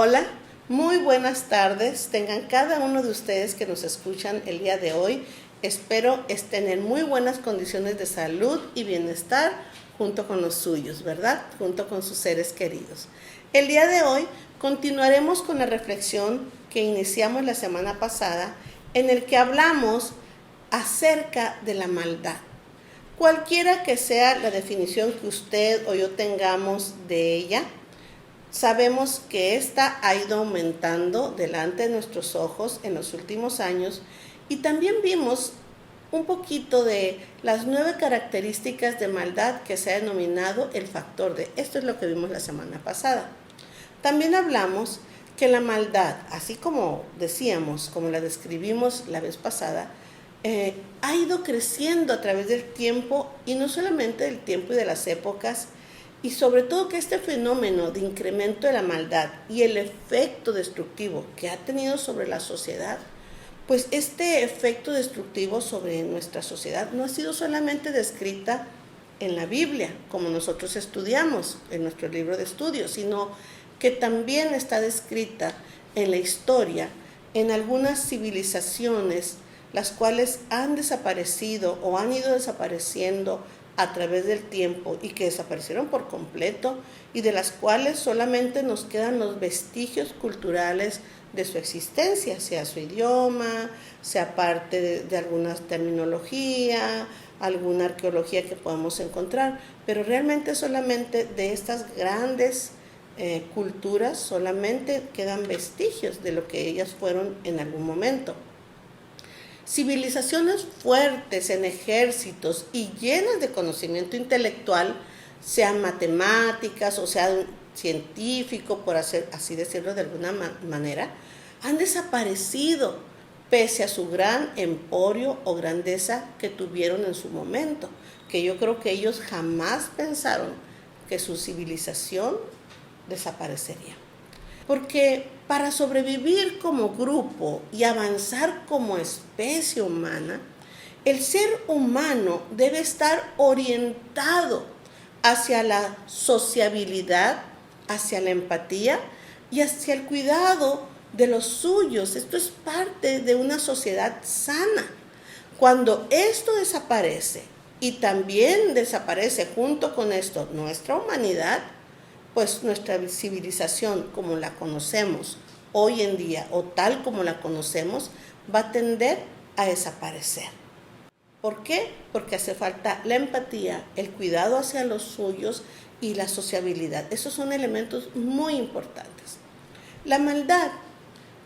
Hola, muy buenas tardes. Tengan cada uno de ustedes que nos escuchan el día de hoy. Espero estén en muy buenas condiciones de salud y bienestar junto con los suyos, ¿verdad? Junto con sus seres queridos. El día de hoy continuaremos con la reflexión que iniciamos la semana pasada, en el que hablamos acerca de la maldad. Cualquiera que sea la definición que usted o yo tengamos de ella, sabemos que esta ha ido aumentando delante de nuestros ojos en los últimos años, y también vimos un poquito de las 9 características de maldad que se ha denominado el factor D. Esto es lo que vimos la semana pasada. También hablamos que la maldad, así como decíamos, como la describimos la vez pasada, ha ido creciendo a través del tiempo, y no solamente del tiempo y de las épocas, y sobre todo que este fenómeno de incremento de la maldad y el efecto destructivo que ha tenido sobre la sociedad, pues este efecto destructivo sobre nuestra sociedad no ha sido solamente descrita en la Biblia, como nosotros estudiamos en nuestro libro de estudio, sino que también está descrita en la historia, en algunas civilizaciones, las cuales han desaparecido o han ido desapareciendo a través del tiempo y que desaparecieron por completo, y de las cuales solamente nos quedan los vestigios culturales de su existencia, sea su idioma, sea parte de alguna terminología, alguna arqueología que podamos encontrar, pero realmente solamente de estas grandes culturas solamente quedan vestigios de lo que ellas fueron en algún momento. Civilizaciones fuertes en ejércitos y llenas de conocimiento intelectual, sean matemáticas o sean científico, por así decirlo de alguna manera, han desaparecido pese a su gran emporio o grandeza que tuvieron en su momento, que yo creo que ellos jamás pensaron que su civilización desaparecería. Porque para sobrevivir como grupo y avanzar como especie humana, el ser humano debe estar orientado hacia la sociabilidad, hacia la empatía y hacia el cuidado de los suyos. Esto es parte de una sociedad sana. Cuando esto desaparece, y también desaparece junto con esto nuestra humanidad, pues nuestra civilización como la conocemos hoy en día o tal como la conocemos va a tender a desaparecer. ¿Por qué? Porque hace falta la empatía, el cuidado hacia los suyos y la sociabilidad. Esos son elementos muy importantes. La maldad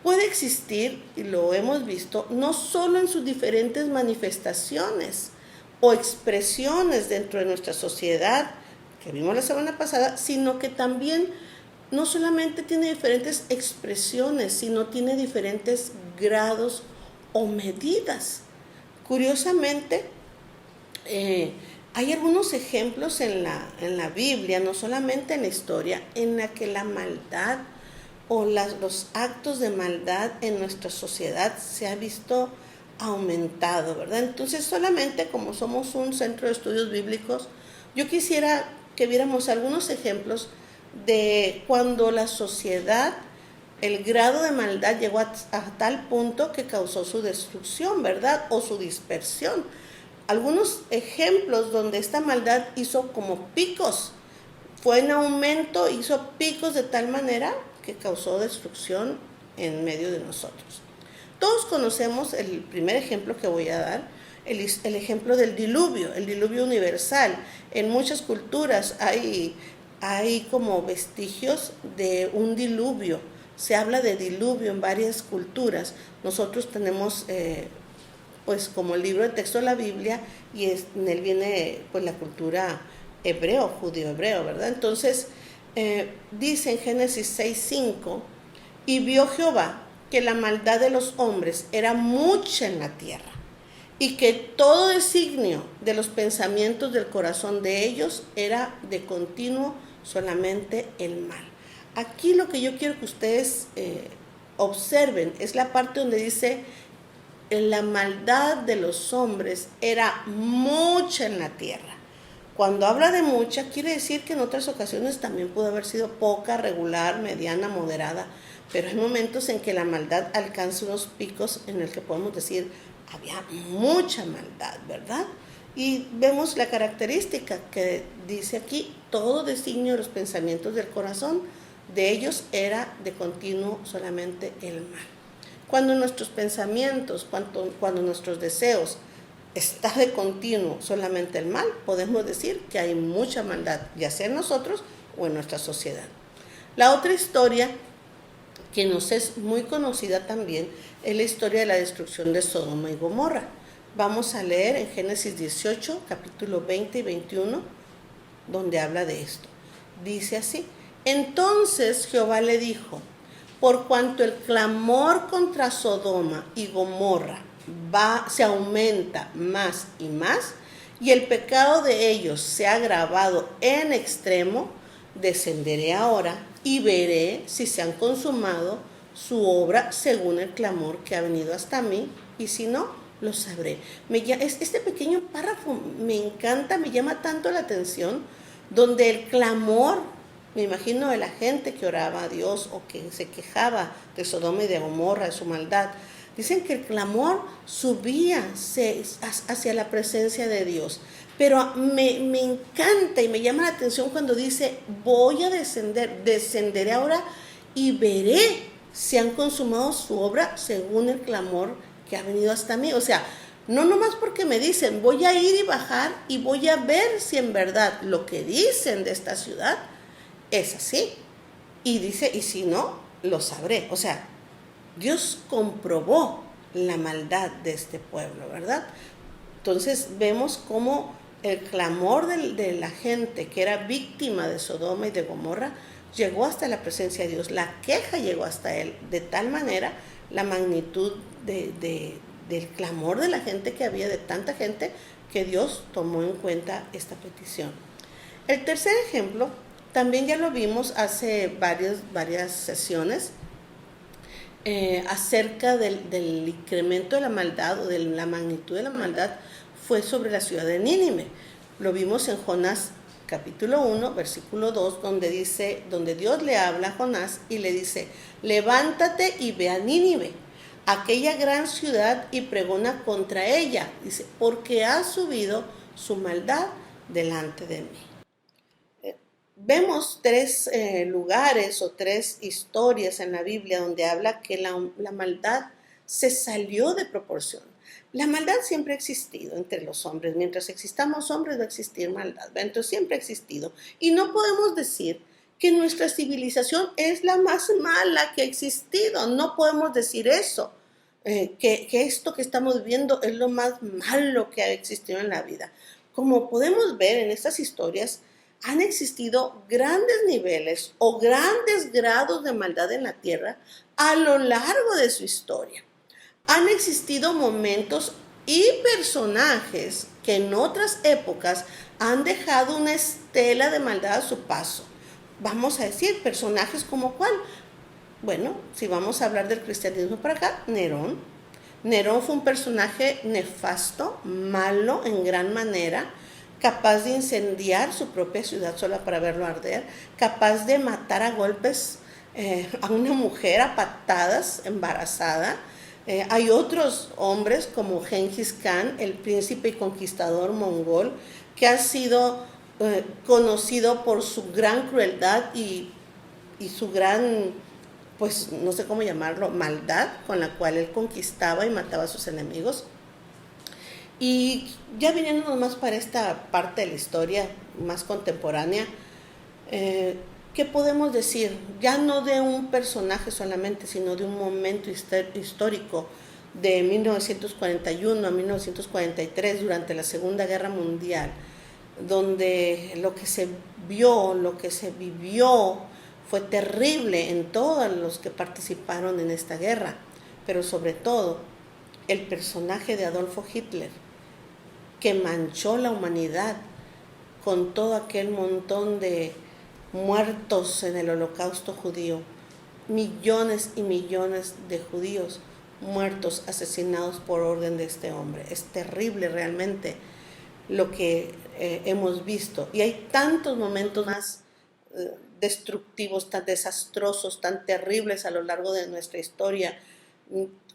puede existir, y lo hemos visto, no solo en sus diferentes manifestaciones o expresiones dentro de nuestra sociedad, que vimos la semana pasada, sino que también no solamente tiene diferentes expresiones, sino tiene diferentes grados o medidas. Curiosamente, hay algunos ejemplos en la Biblia, no solamente en la historia, en la que la maldad o los actos de maldad en nuestra sociedad se ha visto aumentado, ¿verdad? Entonces, solamente como somos un centro de estudios bíblicos, yo quisiera que viéramos algunos ejemplos de cuando la sociedad, el grado de maldad llegó a tal punto que causó su destrucción, ¿verdad? O su dispersión. Algunos ejemplos donde esta maldad hizo como picos, fue en aumento, hizo picos de tal manera que causó destrucción en medio de nosotros. Todos conocemos el primer ejemplo que voy a dar, el ejemplo del diluvio, el diluvio universal. En muchas culturas hay como vestigios de un diluvio. Se habla de diluvio en varias culturas. Nosotros tenemos pues como el libro de texto de la Biblia, y en él viene pues la cultura hebreo, judío-hebreo, ¿verdad? Entonces dice en Génesis 6:5, y vio Jehová que la maldad de los hombres era mucha en la tierra, y que todo designio de los pensamientos del corazón de ellos era de continuo solamente el mal. Aquí lo que yo quiero que ustedes observen es la parte donde dice la maldad de los hombres era mucha en la tierra. Cuando habla de mucha, quiere decir que en otras ocasiones también pudo haber sido poca, regular, mediana, moderada, pero hay momentos en que la maldad alcanza unos picos en el que podemos decir, había mucha maldad, ¿verdad? Y vemos la característica que dice aquí, todo designio de los pensamientos del corazón, de ellos era de continuo solamente el mal. Cuando nuestros pensamientos, cuando nuestros deseos está de continuo solamente el mal, podemos decir que hay mucha maldad, ya sea en nosotros o en nuestra sociedad. La otra historia que nos es muy conocida también es la historia de la destrucción de Sodoma y Gomorra. Vamos a leer en Génesis 18, capítulo 20 y 21, donde habla de esto. Dice así: entonces Jehová le dijo, por cuanto el clamor contra Sodoma y Gomorra se aumenta más y más, y el pecado de ellos se ha agravado en extremo, descenderé ahora y veré si se han consumado su obra según el clamor que ha venido hasta mí, y si no, lo sabré. Este pequeño párrafo me encanta, me llama tanto la atención, donde el clamor, me imagino, de la gente que oraba a Dios o que se quejaba de Sodoma y de Gomorra, de su maldad. Dicen que el clamor subía hacia la presencia de Dios. Pero me encanta y me llama la atención cuando dice, voy a descenderé ahora y veré si han consumado su obra según el clamor que ha venido hasta mí. O sea, no nomás porque me dicen, voy a ir y bajar y voy a ver si en verdad lo que dicen de esta ciudad es así. Y dice, y si no, lo sabré. O sea, Dios comprobó la maldad de este pueblo, ¿verdad? Entonces vemos cómo el clamor de la gente que era víctima de Sodoma y de Gomorra llegó hasta la presencia de Dios. La queja llegó hasta Él. De tal manera, la magnitud del clamor de la gente que había, de tanta gente, que Dios tomó en cuenta esta petición. El tercer ejemplo, también ya lo vimos hace varias sesiones, acerca del incremento de la maldad o de la magnitud de la maldad, fue sobre la ciudad de Nínive. Lo vimos en Jonás capítulo 1, versículo 2, donde Dios le habla a Jonás y le dice, levántate y ve a Nínive, aquella gran ciudad, y pregona contra ella. Dice, porque ha subido su maldad delante de mí. Vemos tres lugares o tres historias en la Biblia donde habla que la maldad se salió de proporción. La maldad siempre ha existido entre los hombres. Mientras existamos hombres va a existir maldad. Entonces siempre ha existido. Y no podemos decir que nuestra civilización es la más mala que ha existido. No podemos decir eso. Que esto que estamos viviendo es lo más malo que ha existido en la vida. Como podemos ver en estas historias, han existido grandes niveles o grandes grados de maldad en la tierra a lo largo de su historia. Han existido momentos y personajes que en otras épocas han dejado una estela de maldad a su paso. Vamos a decir, personajes como ¿cuál? Bueno, si vamos a hablar del cristianismo para acá, Nerón. Nerón fue un personaje nefasto, malo en gran manera, capaz de incendiar su propia ciudad sola para verlo arder, capaz de matar a golpes a una mujer a patadas embarazada. Hay otros hombres como Gengis Khan, el príncipe y conquistador mongol, que ha sido conocido por su gran crueldad y su gran, pues no sé cómo llamarlo, maldad con la cual él conquistaba y mataba a sus enemigos. Y ya viniendo más para esta parte de la historia más contemporánea, ¿qué podemos decir? Ya no de un personaje solamente, sino de un momento histórico de 1941 a 1943, durante la Segunda Guerra Mundial, donde lo que se vio, lo que se vivió, fue terrible en todos los que participaron en esta guerra, pero sobre todo el personaje de Adolfo Hitler, que manchó la humanidad con todo aquel montón de muertos en el Holocausto judío, millones y millones de judíos muertos, asesinados por orden de este hombre. Es terrible realmente lo que hemos visto, y hay tantos momentos más destructivos, tan desastrosos, tan terribles a lo largo de nuestra historia.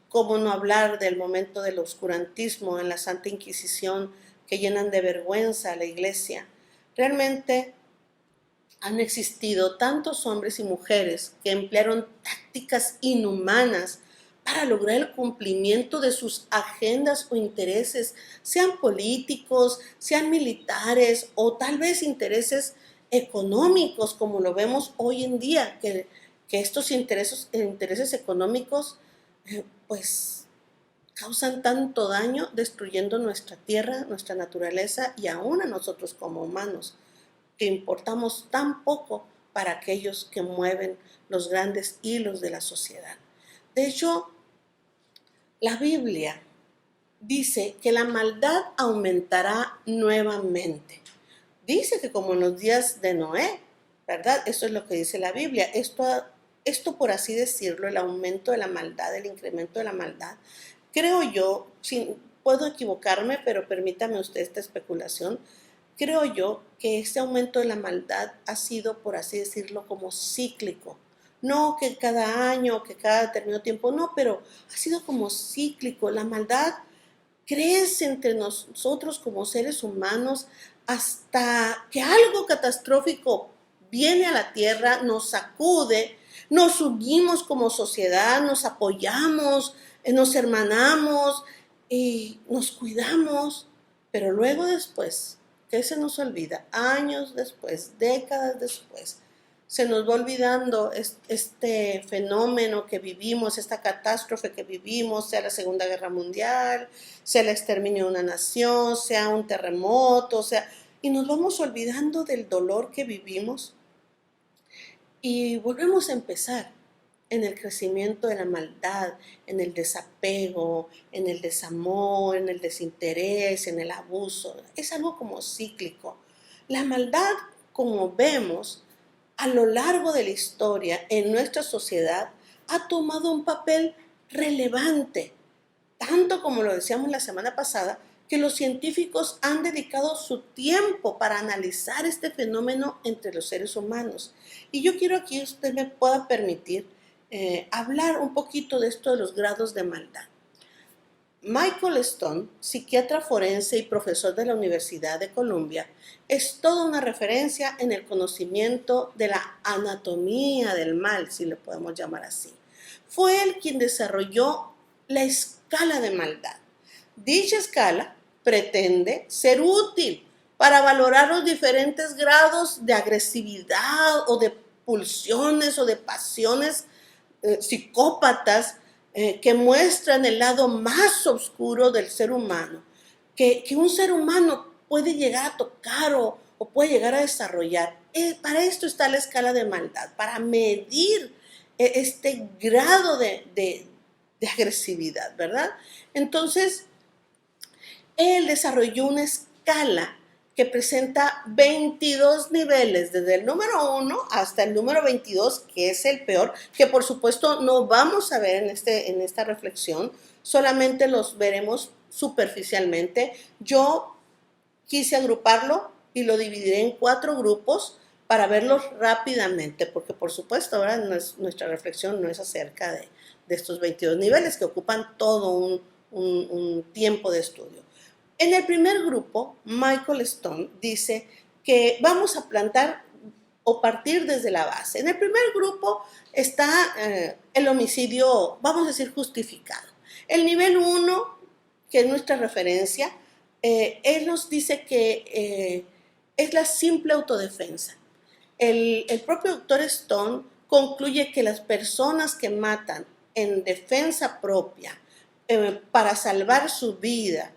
¿Cómo no hablar del momento del oscurantismo en la Santa Inquisición, que llenan de vergüenza a la Iglesia? Realmente han existido tantos hombres y mujeres que emplearon tácticas inhumanas para lograr el cumplimiento de sus agendas o intereses, sean políticos, sean militares o tal vez intereses económicos, como lo vemos hoy en día, que estos intereses económicos pues causan tanto daño destruyendo nuestra tierra, nuestra naturaleza y aún a nosotros como humanos, que importamos tan poco para aquellos que mueven los grandes hilos de la sociedad. De hecho, la Biblia dice que la maldad aumentará nuevamente. Dice que como en los días de Noé, ¿verdad? Eso es lo que dice la Biblia. Esto por así decirlo, el aumento de la maldad, el incremento de la maldad, creo yo, puedo equivocarme, pero permítame usted esta especulación, creo yo que este aumento de la maldad ha sido, por así decirlo, como cíclico. No que cada año, que cada determinado tiempo, no, pero ha sido como cíclico. La maldad crece entre nosotros como seres humanos hasta que algo catastrófico viene a la tierra, nos sacude, nos unimos como sociedad, nos apoyamos, nos hermanamos y nos cuidamos, pero luego después, ¿qué se nos olvida? Años después, décadas después, se nos va olvidando este fenómeno que vivimos, esta catástrofe que vivimos, sea la Segunda Guerra Mundial, sea el exterminio de una nación, sea un terremoto, y nos vamos olvidando del dolor que vivimos y volvemos a empezar en el crecimiento de la maldad, en el desapego, en el desamor, en el desinterés, en el abuso. Es algo como cíclico. La maldad, como vemos, a lo largo de la historia en nuestra sociedad ha tomado un papel relevante, tanto como lo decíamos la semana pasada, que los científicos han dedicado su tiempo para analizar este fenómeno entre los seres humanos. Y yo quiero que usted me pueda permitir hablar un poquito de esto de los grados de maldad. Michael Stone, psiquiatra forense y profesor de la Universidad de Columbia, es toda una referencia en el conocimiento de la anatomía del mal, si le podemos llamar así. Fue él quien desarrolló la escala de maldad. Dicha escala pretende ser útil para valorar los diferentes grados de agresividad o de pulsiones o de pasiones psicópatas que muestran el lado más oscuro del ser humano, que un ser humano puede llegar a tocar o puede llegar a desarrollar. Para esto está la escala de maldad, para medir este grado de agresividad, ¿verdad? Entonces, él desarrolló una escala que presenta 22 niveles, desde el número 1 hasta el número 22, que es el peor, que por supuesto no vamos a ver en esta reflexión, solamente los veremos superficialmente. Yo quise agruparlo y lo dividiré en 4 grupos para verlos rápidamente, porque por supuesto ahora nuestra reflexión no es acerca de estos 22 niveles que ocupan todo un tiempo de estudio. En el primer grupo, Michael Stone dice que vamos a plantar o partir desde la base. En el primer grupo está el homicidio, vamos a decir, justificado. El nivel 1, que es nuestra referencia, él nos dice que es la simple autodefensa. El propio doctor Stone concluye que las personas que matan en defensa propia para salvar su vida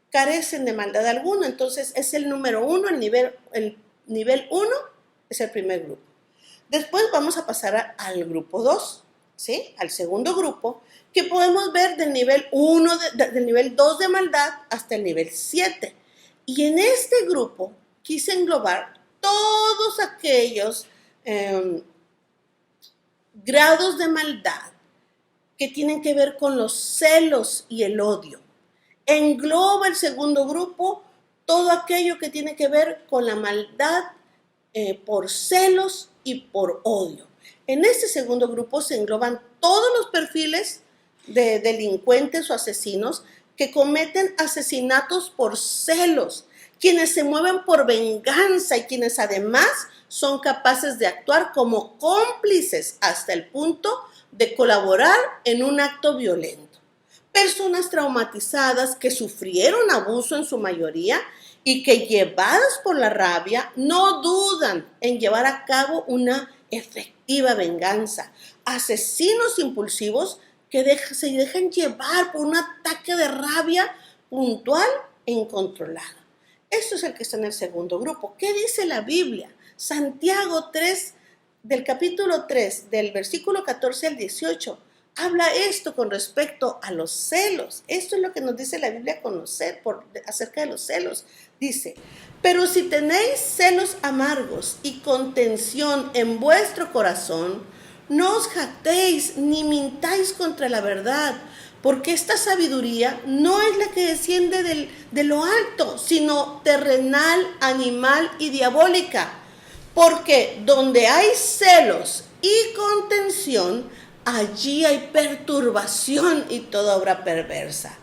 carecen de maldad alguna. Entonces es el número 1, el nivel 1 es el primer grupo. Después vamos a pasar al grupo 2, ¿sí? Al segundo grupo, que podemos ver del nivel 1, del nivel 2 de maldad hasta el nivel 7. Y en este grupo quise englobar todos aquellos grados de maldad que tienen que ver con los celos y el odio. Engloba el segundo grupo todo aquello que tiene que ver con la maldad por celos y por odio. En este segundo grupo se engloban todos los perfiles de delincuentes o asesinos que cometen asesinatos por celos, quienes se mueven por venganza y quienes además son capaces de actuar como cómplices hasta el punto de colaborar en un acto violento. Personas traumatizadas que sufrieron abuso en su mayoría y que, llevadas por la rabia, no dudan en llevar a cabo una efectiva venganza. Asesinos impulsivos que se dejan llevar por un ataque de rabia puntual e incontrolada. Esto es el que está en el segundo grupo. ¿Qué dice la Biblia? Santiago 3, del capítulo 3, del versículo 14 al 18, habla esto con respecto a los celos. Esto es lo que nos dice la Biblia acerca de los celos. Dice, pero si tenéis celos amargos y contención en vuestro corazón, no os jactéis ni mintáis contra la verdad, porque esta sabiduría no es la que desciende de lo alto, sino terrenal, animal y diabólica. Porque donde hay celos y contención, allí hay perturbación y toda obra perversa.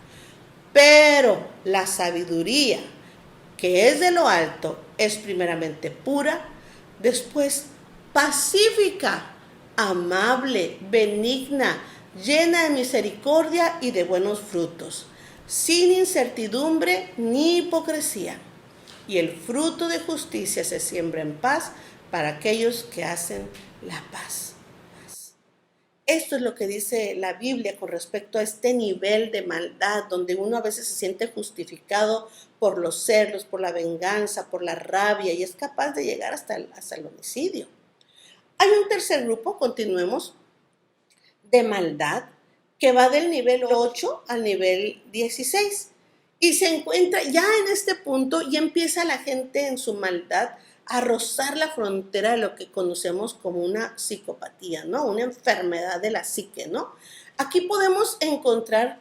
Pero la sabiduría que es de lo alto es primeramente pura, después pacífica, amable, benigna, llena de misericordia y de buenos frutos, sin incertidumbre ni hipocresía. Y el fruto de justicia se siembra en paz para aquellos que hacen la paz. Esto es lo que dice la Biblia con respecto a este nivel de maldad, donde uno a veces se siente justificado por los celos, por la venganza, por la rabia, y es capaz de llegar hasta el homicidio. Hay un tercer grupo, continuemos, de maldad, que va del nivel 8 al nivel 16. Y se encuentra ya en este punto, y empieza la gente en su maldad a rozar la frontera de lo que conocemos como una psicopatía, ¿no? Una enfermedad de la psique, ¿no? Aquí podemos encontrar,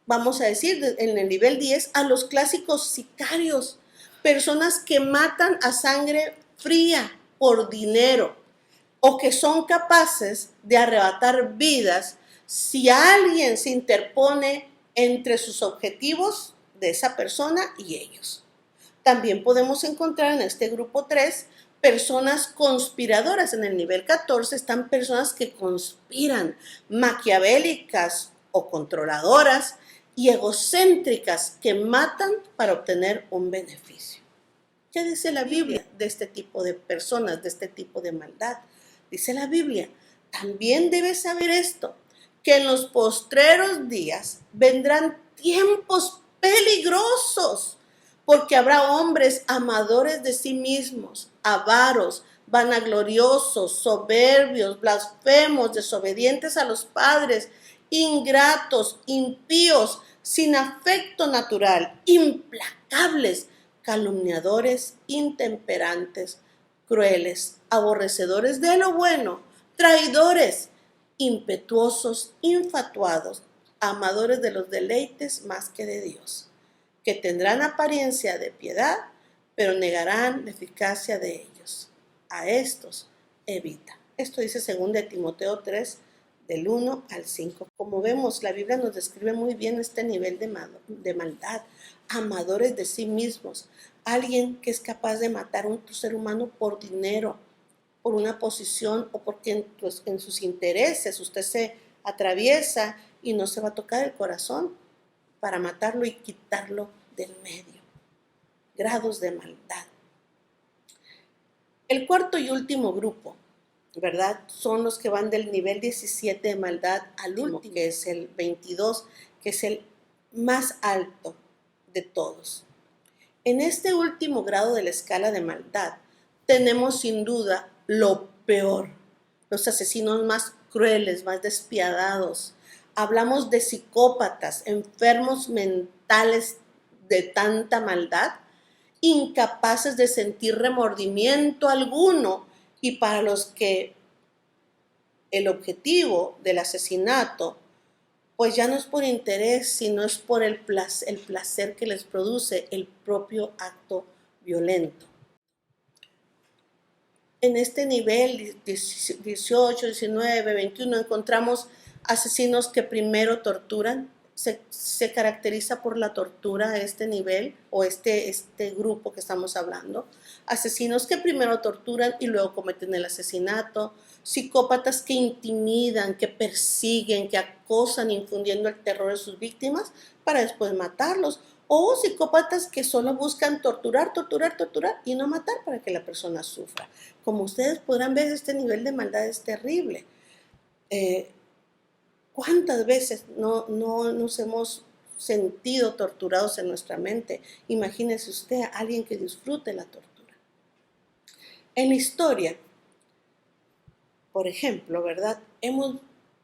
vamos a decir, en el nivel 10, a los clásicos sicarios, personas que matan a sangre fría por dinero o que son capaces de arrebatar vidas si alguien se interpone entre sus objetivos de esa persona y ellos. También podemos encontrar en este grupo 3 personas conspiradoras. En el nivel 14 están personas que conspiran, maquiavélicas o controladoras y egocéntricas que matan para obtener un beneficio. ¿Qué dice la Biblia de este tipo de personas, de este tipo de maldad? Dice la Biblia, también debes saber esto, que en los postreros días vendrán tiempos peligrosos, porque habrá hombres amadores de sí mismos, avaros, vanagloriosos, soberbios, blasfemos, desobedientes a los padres, ingratos, impíos, sin afecto natural, implacables, calumniadores, intemperantes, crueles, aborrecedores de lo bueno, traidores, impetuosos, infatuados, amadores de los deleites más que de Dios, que tendrán apariencia de piedad, pero negarán la eficacia de ellos. A estos evita. Esto dice 2 Timoteo 3, del 1 al 5. Como vemos, la Biblia nos describe muy bien este nivel de maldad. Amadores de sí mismos. Alguien que es capaz de matar a un ser humano por dinero, por una posición o porque en sus intereses usted se atraviesa y no se va a tocar el corazón para matarlo y quitarlo del medio. Grados de maldad. El cuarto y último grupo, ¿verdad? Son los que van del nivel 17 de maldad al último, que es el 22, que es el más alto de todos. En este último grado de la escala de maldad tenemos sin duda lo peor, los asesinos más crueles, más despiadados. Hablamos de psicópatas, enfermos mentales de tanta maldad, incapaces de sentir remordimiento alguno y para los que el objetivo del asesinato pues ya no es por interés, sino es por el placer que les produce el propio acto violento. en este nivel 18, 19, 21 encontramos asesinos que primero torturan. Se caracteriza por la tortura a este nivel o este grupo que estamos hablando. Asesinos que primero torturan y luego cometen el asesinato. Psicópatas que intimidan, que persiguen, que acosan, infundiendo el terror en sus víctimas para después matarlos. O psicópatas que solo buscan torturar y no matar para que la persona sufra. Como ustedes podrán ver, este nivel de maldad es terrible. ¿Cuántas veces no nos hemos sentido torturados en nuestra mente? Imagínese usted a alguien que disfrute la tortura. En la historia, por ejemplo, ¿verdad? Hemos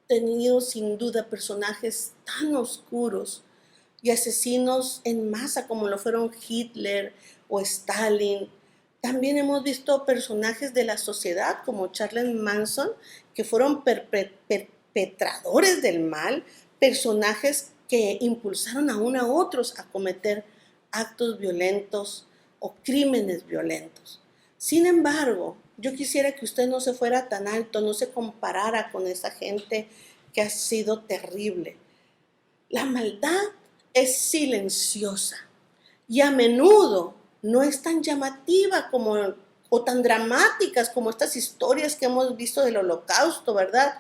tenido sin duda personajes tan oscuros y asesinos en masa como lo fueron Hitler o Stalin. También hemos visto personajes de la sociedad como Charles Manson, que fueron perpetradores del mal, personajes que impulsaron aún a otros a cometer actos violentos o crímenes violentos. Sin embargo, yo quisiera que usted no se fuera tan alto, no se comparara con esa gente que ha sido terrible. La maldad es silenciosa y a menudo no es tan llamativa o tan dramáticas como estas historias que hemos visto del Holocausto, ¿verdad?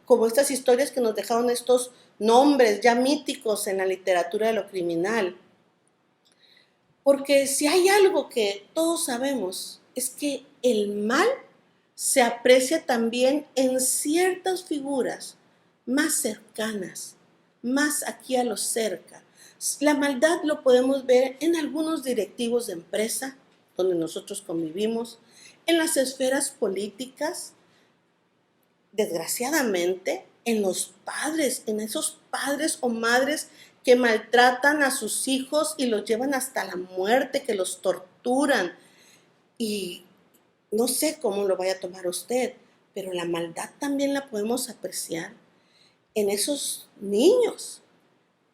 Como estas historias que nos dejaron estos nombres ya míticos en la literatura de lo criminal. Porque si hay algo que todos sabemos, es que el mal se aprecia también en ciertas figuras más cercanas, más aquí a lo cerca. La maldad lo podemos ver en algunos directivos de empresa, donde nosotros convivimos, en las esferas políticas, desgraciadamente, en los padres, en esos padres o madres que maltratan a sus hijos y los llevan hasta la muerte, que los torturan. Y no sé cómo lo vaya a tomar usted, pero la maldad también la podemos apreciar en esos niños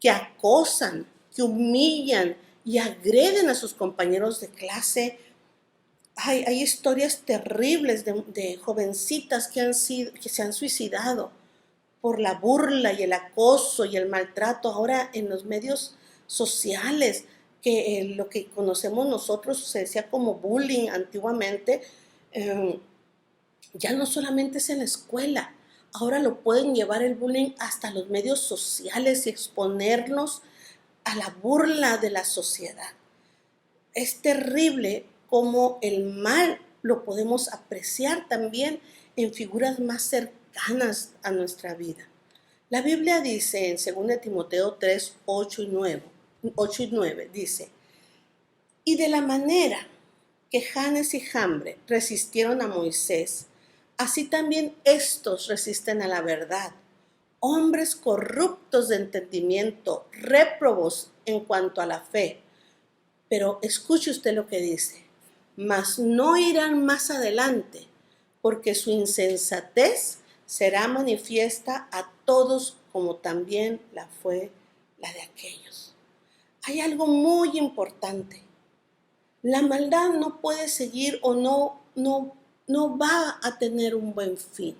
que acosan, que humillan y agreden a sus compañeros de clase. Hay historias terribles de jovencitas que se han suicidado por la burla y el acoso y el maltrato ahora en los medios sociales, que lo que conocemos nosotros se decía como bullying antiguamente, ya no solamente es en la escuela, ahora lo pueden llevar el bullying hasta los medios sociales y exponernos a la burla de la sociedad. Es terrible cómo el mal lo podemos apreciar también en figuras más cercanas a nuestra vida. La Biblia dice en 2 Timoteo 3, 8 y 9, dice: y de la manera que Janes y Jambre resistieron a Moisés, así también estos resisten a la verdad. Hombres corruptos de entendimiento, réprobos en cuanto a la fe. Pero escuche usted lo que dice: mas no irán más adelante, porque su insensatez será manifiesta a todos, como también la fue la de aquellos. Hay algo muy importante. La maldad no puede seguir o no va a tener un buen fin.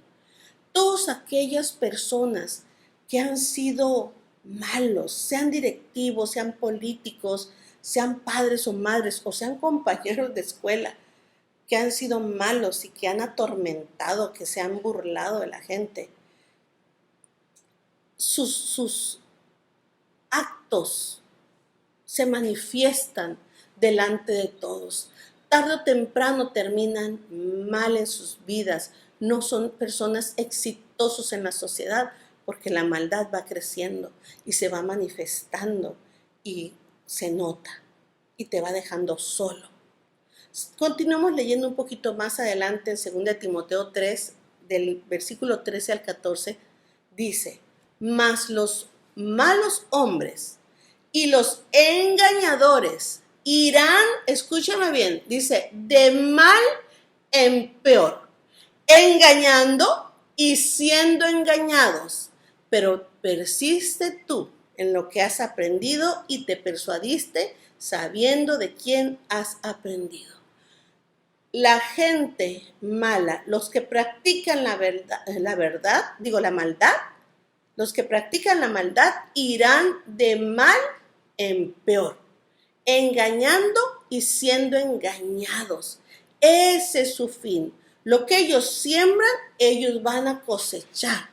Todas aquellas personas que han sido malos, sean directivos, sean políticos, sean padres o madres, o sean compañeros de escuela, que han sido malos y que han atormentado, que se han burlado de la gente, sus actos se manifiestan delante de todos. Tarde o temprano terminan mal en sus vidas. No son personas exitosas en la sociedad porque la maldad va creciendo y se va manifestando y se nota y te va dejando solo. Continuamos leyendo un poquito más adelante en 2 Timoteo 3, del versículo 13 al 14, dice: mas los malos hombres y los engañadores irán, escúchame bien, dice, de mal en peor, engañando y siendo engañados. Pero persiste tú en lo que has aprendido y te persuadiste sabiendo de quién has aprendido. la gente mala, los que practican la maldad, los que practican la maldad irán de mal en peor, engañando y siendo engañados. Ese es su fin. Lo que ellos siembran, ellos van a cosechar.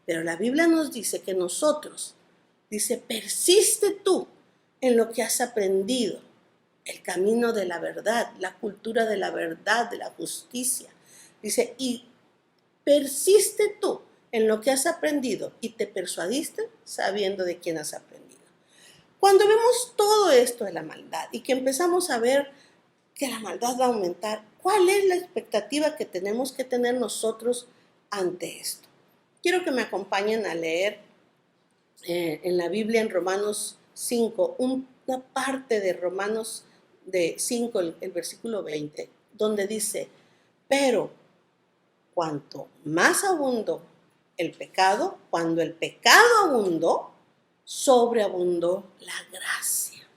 Pero la Biblia nos dice que nosotros, dice, persiste tú en lo que has aprendido, el camino de la verdad, la cultura de la verdad, de la justicia. Dice, y persiste tú en lo que has aprendido y te persuadiste sabiendo de quién has aprendido. Cuando vemos todo esto de la maldad y que empezamos a ver que la maldad va a aumentar, ¿cuál es la expectativa que tenemos que tener nosotros ante esto? Quiero que me acompañen a leer en la Biblia, en Romanos 5, una parte de Romanos de 5, el versículo 20, donde dice, pero cuanto más abundó el pecado, cuando el pecado abundó, sobreabundó la gracia.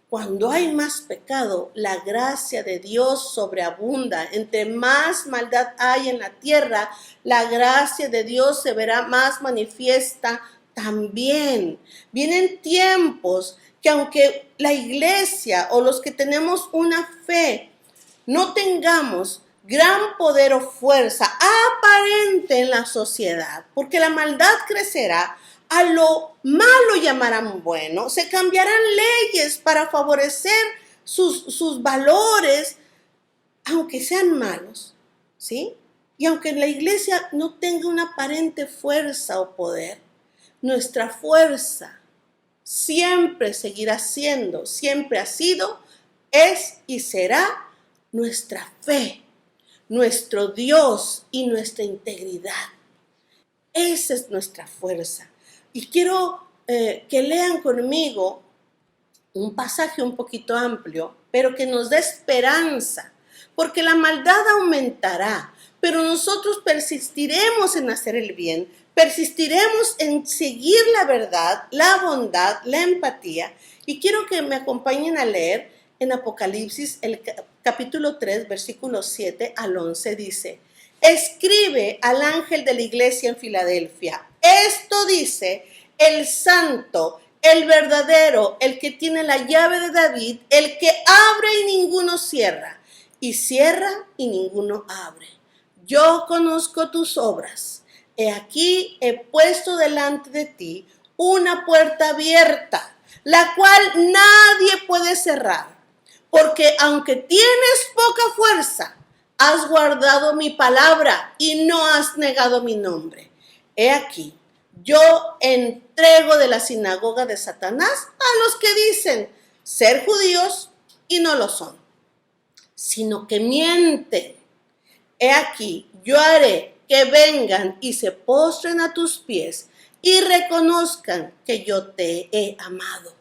Cuando hay más pecado, la gracia de Dios sobreabunda. Entre más maldad hay en la tierra, la gracia de Dios se verá más manifiesta también. Vienen tiempos que aunque la iglesia o los que tenemos una fe no tengamos gran poder o fuerza aparente en la sociedad, porque la maldad crecerá, a lo malo llamarán bueno, se cambiarán leyes para favorecer sus valores, aunque sean malos, ¿sí? Y aunque la iglesia no tenga una aparente fuerza o poder, nuestra fuerza siempre seguirá siendo, siempre ha sido, es y será nuestra fe, nuestro Dios y nuestra integridad. Esa es nuestra fuerza. Y quiero que lean conmigo un pasaje un poquito amplio, pero que nos dé esperanza, porque la maldad aumentará, pero nosotros persistiremos en hacer el bien, persistiremos en seguir la verdad, la bondad, la empatía. Y quiero que me acompañen a leer en Apocalipsis, el capítulo 3, versículos 7 al 11, dice, escribe al ángel de la iglesia en Filadelfia, esto dice el santo, el verdadero, el que tiene la llave de David, el que abre y ninguno cierra, y cierra y ninguno abre. Yo conozco tus obras. He aquí he puesto delante de ti una puerta abierta, la cual nadie puede cerrar, porque aunque tienes poca fuerza, has guardado mi palabra y no has negado mi nombre. He aquí, yo entrego de la sinagoga de Satanás a los que dicen ser judíos y no lo son, sino que mienten. He aquí, yo haré que vengan y se postren a tus pies y reconozcan que yo te he amado.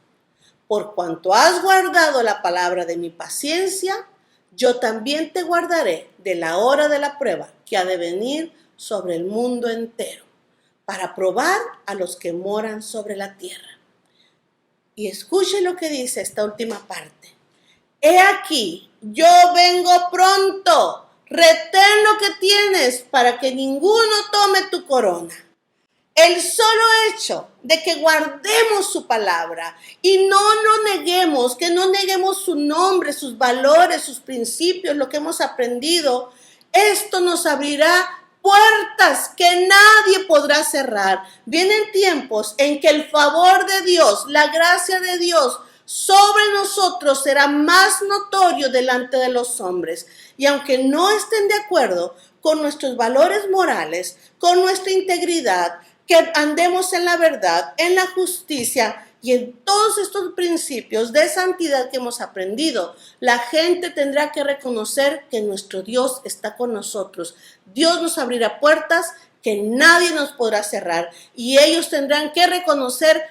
Por cuanto has guardado la palabra de mi paciencia, yo también te guardaré de la hora de la prueba que ha de venir sobre el mundo entero, para probar a los que moran sobre la tierra. Y escuche lo que dice esta última parte. He aquí, yo vengo pronto, retén lo que tienes para que ninguno tome tu corona. El solo hecho de que guardemos su palabra y no lo neguemos, que no neguemos su nombre, sus valores, sus principios, lo que hemos aprendido, esto nos abrirá puertas que nadie podrá cerrar. Vienen tiempos en que el favor de Dios, la gracia de Dios sobre nosotros será más notorio delante de los hombres. Y aunque no estén de acuerdo con nuestros valores morales, con nuestra integridad, que andemos en la verdad, en la justicia y en todos estos principios de santidad que hemos aprendido, la gente tendrá que reconocer que nuestro Dios está con nosotros. Dios nos abrirá puertas que nadie nos podrá cerrar y ellos tendrán que reconocer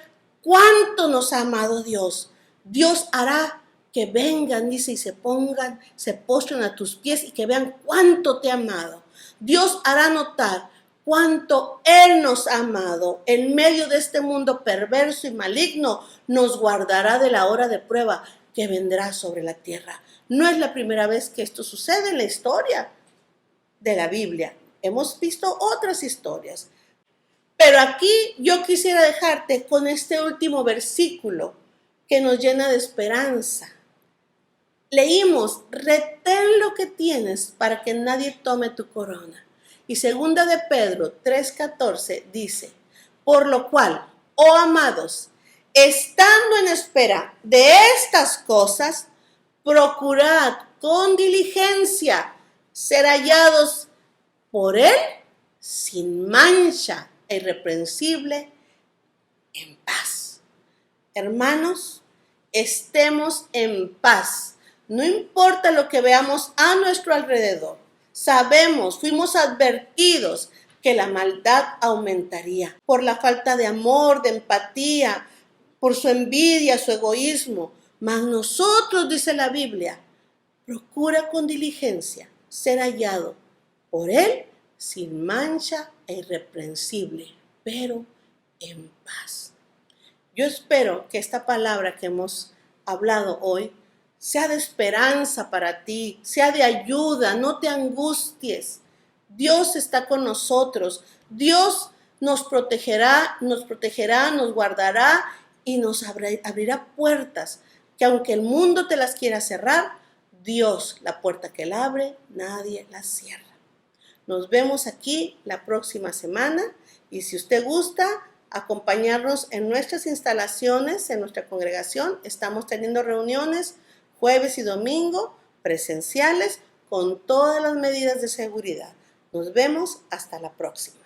cuánto nos ha amado Dios. Dios hará que vengan, dice, y se pongan, se postren a tus pies y que vean cuánto te ha amado. Dios hará notar cuánto Él nos ha amado. En medio de este mundo perverso y maligno, nos guardará de la hora de prueba que vendrá sobre la tierra. No es la primera vez que esto sucede en la historia de la Biblia. Hemos visto otras historias. Pero aquí yo quisiera dejarte con este último versículo que nos llena de esperanza. Leímos, retén lo que tienes para que nadie tome tu corona. Y segunda de Pedro 3:14 dice, por lo cual, oh amados, estando en espera de estas cosas, procurad con diligencia ser hallados por Él sin mancha e irreprensible en paz. Hermanos, estemos en paz. No importa lo que veamos a nuestro alrededor. Sabemos, fuimos advertidos que la maldad aumentaría por la falta de amor, de empatía, por su envidia, su egoísmo. Mas nosotros, dice la Biblia, procura con diligencia ser hallado por Él sin mancha e irreprensible, pero en paz. Yo espero que esta palabra que hemos hablado hoy sea de esperanza para ti, sea de ayuda, no te angusties. Dios está con nosotros. Dios nos protegerá, nos guardará y nos abrirá puertas que aunque el mundo te las quiera cerrar, Dios, la puerta que Él abre, nadie la cierra. Nos vemos aquí la próxima semana y si usted gusta acompañarnos en nuestras instalaciones, en nuestra congregación, estamos teniendo reuniones jueves y domingo presenciales con todas las medidas de seguridad. Nos vemos hasta la próxima.